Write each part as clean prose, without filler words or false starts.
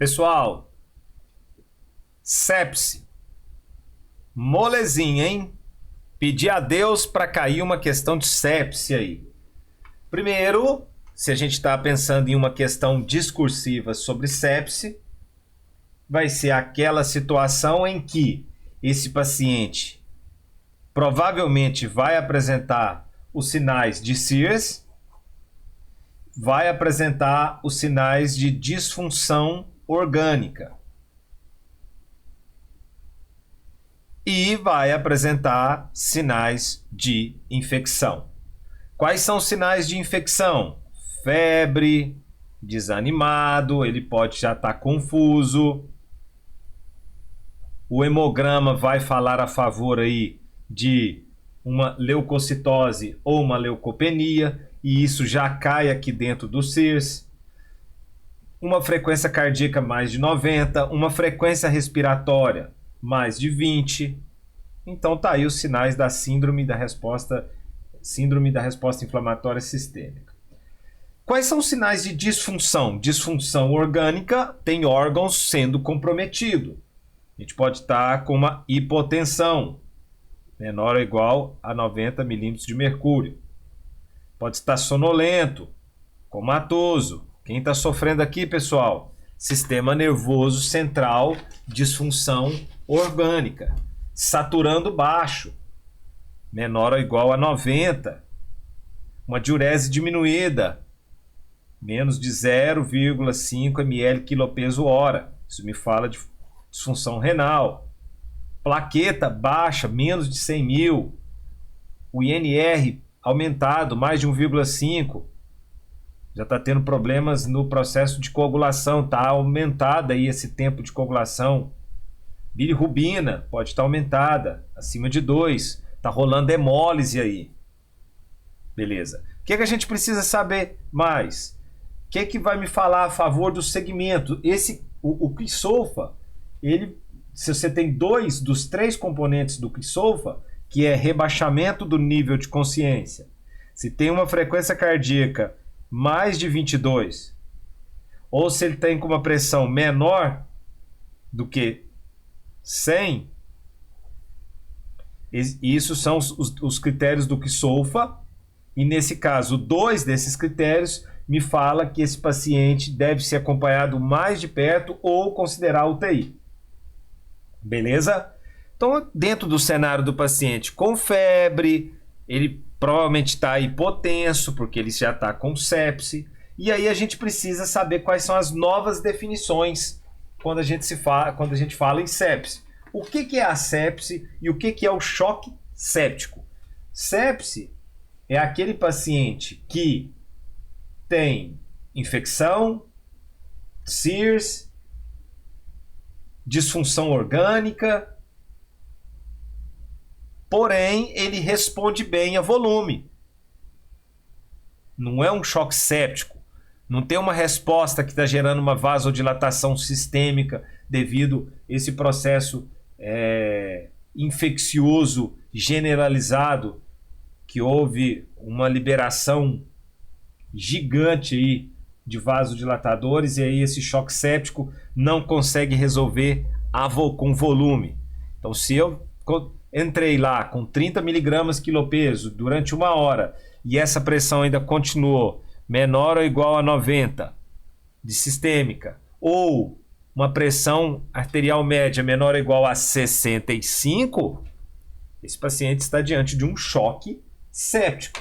Pessoal, sepse. Molezinha, hein? Pedir a Deus para cair uma questão de sepse aí. Primeiro, se a gente está pensando em uma questão discursiva sobre sepse, vai ser aquela situação em que esse paciente provavelmente vai apresentar os sinais de SIRS, vai apresentar os sinais de disfunção orgânica e vai apresentar sinais de infecção. Quais são os sinais de infecção? Febre, desanimado, ele pode já estar confuso. O hemograma vai falar a favor aí de uma leucocitose ou uma leucopenia, e isso já cai aqui dentro do SIRS. Uma frequência cardíaca mais de 90, uma frequência respiratória mais de 20. Então tá aí os sinais da síndrome da resposta inflamatória sistêmica. Quais são os sinais de disfunção? Disfunção orgânica tem órgãos sendo comprometidos. A gente pode estar com uma hipotensão menor ou igual a 90 milímetros de mercúrio. Pode estar sonolento, comatoso. Quem está sofrendo aqui, pessoal? Sistema nervoso central, disfunção orgânica. Saturando baixo, menor ou igual a 90. Uma diurese diminuída, menos de 0,5 ml/kg/hora. Isso me fala de disfunção renal. Plaqueta baixa, menos de 100 mil. O INR aumentado, mais de 1,5. Já está tendo problemas no processo de coagulação, está aumentada aí esse tempo de coagulação. Bilirrubina pode estar aumentada, acima de 2. Está rolando hemólise aí. Beleza. O que a gente precisa saber mais? O que vai me falar a favor do segmento? O Quisolfa, se você tem 2 dos 3 componentes do Quisolfa, que é rebaixamento do nível de consciência, se tem uma frequência cardíaca mais de 22, ou se ele tem com uma pressão menor do que 100, isso são os critérios do Quisolfa, e nesse caso, 2 desses critérios me fala que esse paciente deve ser acompanhado mais de perto ou considerar UTI. Beleza? Então, dentro do cenário do paciente com febre, ele provavelmente está hipotenso, porque ele já está com sepse. E aí a gente precisa saber quais são as novas definições quando a gente fala em sepse. O que é a sepse e o que é o choque séptico? Sepse é aquele paciente que tem infecção, SIRS, disfunção orgânica, porém ele responde bem a volume. Não é um choque séptico. Não tem uma resposta que está gerando uma vasodilatação sistêmica devido a esse processo infeccioso generalizado, que houve uma liberação gigante aí de vasodilatadores, e aí esse choque séptico não consegue resolver com volume. Então, se eu entrei lá com 30 miligramas quilopeso durante 1 hora e essa pressão ainda continuou menor ou igual a 90 de sistêmica, ou uma pressão arterial média menor ou igual a 65, esse paciente está diante de um choque séptico.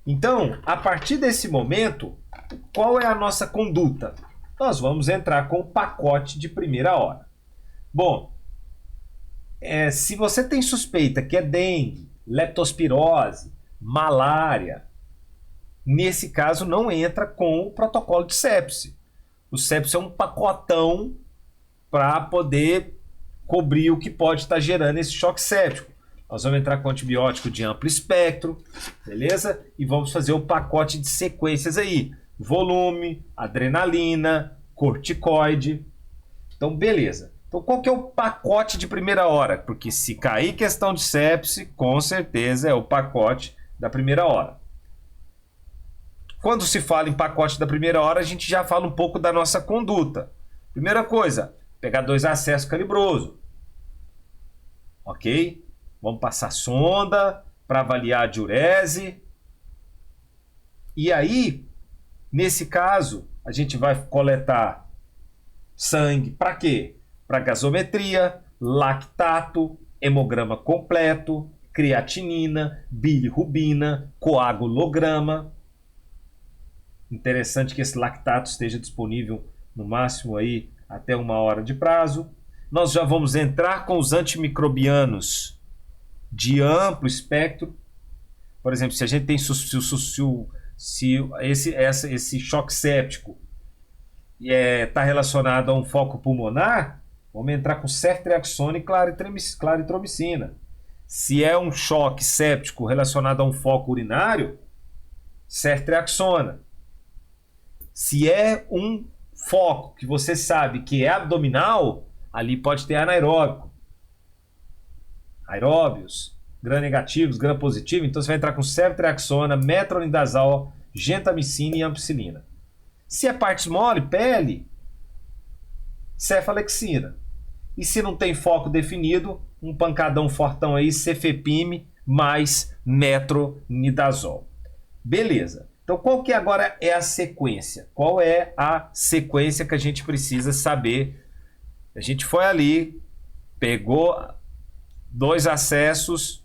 Então, a partir desse momento, qual é a nossa conduta? Nós vamos entrar com o pacote de primeira hora. Bom, se você tem suspeita que é dengue, leptospirose, malária, nesse caso não entra com o protocolo de sepse. O sepse é um pacotão para poder cobrir o que pode estar gerando esse choque séptico. Nós vamos entrar com antibiótico de amplo espectro, beleza? E vamos fazer o pacote de sequências aí. Volume, adrenalina, corticoide. Então, beleza. Então, qual que é o pacote de primeira hora? Porque se cair questão de sepse, com certeza é o pacote da primeira hora. Quando se fala em pacote da primeira hora, a gente já fala um pouco da nossa conduta. Primeira coisa, pegar 2 acessos calibroso. Ok? Vamos passar sonda para avaliar a diurese. E aí, nesse caso, a gente vai coletar sangue para quê? Para gasometria, lactato, hemograma completo, creatinina, bilirrubina, coagulograma. Interessante que esse lactato esteja disponível no máximo aí até 1 hora de prazo. Nós já vamos entrar com os antimicrobianos de amplo espectro. Por exemplo, se a gente tem esse choque séptico está relacionado a um foco pulmonar, vamos entrar com ceftriaxona e claritromicina. Se é um choque séptico relacionado a um foco urinário, ceftriaxona. Se é um foco que você sabe que é abdominal, ali pode ter anaeróbico. Aeróbios, gram-negativos, gram-positivo, então você vai entrar com ceftriaxona, metronidazol, gentamicina e ampicilina. Se é partes mole, pele, cefalexina. E se não tem foco definido, um pancadão fortão aí, cefepime mais metronidazol. Beleza. Então qual que agora é a sequência? Qual é a sequência que a gente precisa saber? A gente foi ali, pegou 2 acessos,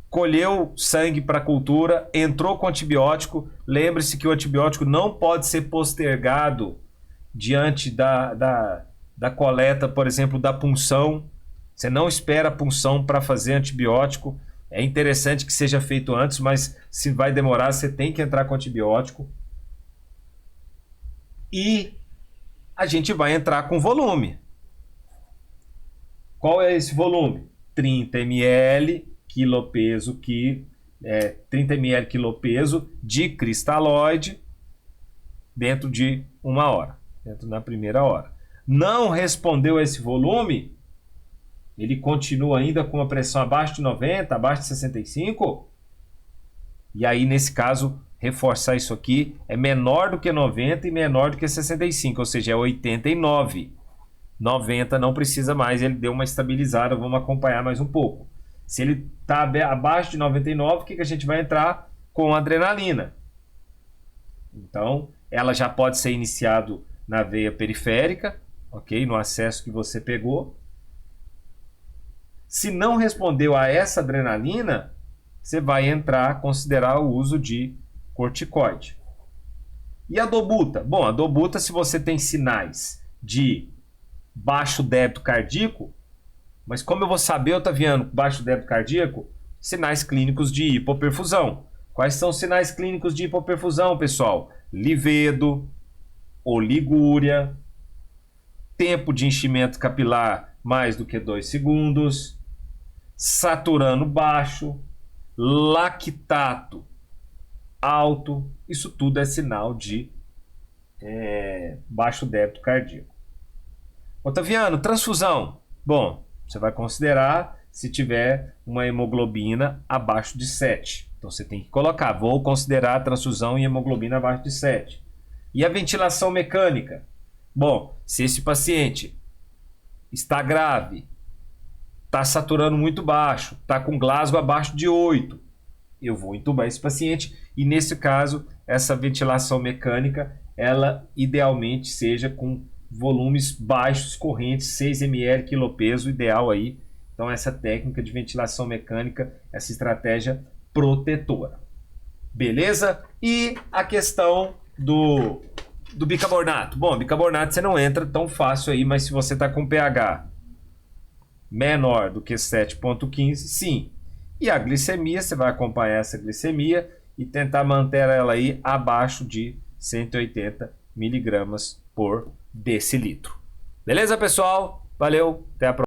colheu sangue para a cultura, entrou com antibiótico. Lembre-se que o antibiótico não pode ser postergado diante da coleta, por exemplo, da punção. Você não espera a punção para fazer antibiótico. É interessante que seja feito antes, mas se vai demorar, você tem que entrar com antibiótico. E a gente vai entrar com volume. Qual é esse volume? 30 ml quilopeso 30 ml quilopeso de cristalóide dentro de 1 hora, dentro da primeira hora. Não respondeu a esse volume, ele continua ainda com a pressão abaixo de 90, abaixo de 65, e aí nesse caso reforçar isso aqui, é menor do que 90 e menor do que 65, ou seja, é 89. 90 não precisa mais, ele deu uma estabilizada, vamos acompanhar mais um pouco. Se ele está abaixo de 99, o que a gente vai entrar? Com adrenalina. Então, ela já pode ser iniciado na veia periférica, ok? No acesso que você pegou. Se não respondeu a essa adrenalina, você vai entrar, considerar o uso de corticoide. E a dobuta? Bom, a dobuta, se você tem sinais de baixo débito cardíaco, mas como eu vou saber, Otaviano, baixo débito cardíaco? Sinais clínicos de hipoperfusão. Quais são os sinais clínicos de hipoperfusão, pessoal? Livedo, oligúria, tempo de enchimento capilar mais do que 2 segundos, saturano baixo, lactato alto. Isso tudo é sinal de baixo débito cardíaco. Otaviano, transfusão. Bom, você vai considerar se tiver uma hemoglobina abaixo de 7. Então você tem que colocar, vou considerar a transfusão em hemoglobina abaixo de 7. E a ventilação mecânica? Bom, se esse paciente está grave, está saturando muito baixo, está com Glasgow abaixo de 8, eu vou entubar esse paciente. E nesse caso, essa ventilação mecânica, ela idealmente seja com volumes baixos, correntes, 6 ml quilopeso, ideal aí. Então essa técnica de ventilação mecânica, essa estratégia protetora. Beleza? E a questão do bicarbonato. Bom, bicarbonato você não entra tão fácil aí, mas se você está com pH menor do que 7,15, sim. E a glicemia, você vai acompanhar essa glicemia e tentar manter ela aí abaixo de 180 miligramas por decilitro. Beleza, pessoal? Valeu, até a próxima.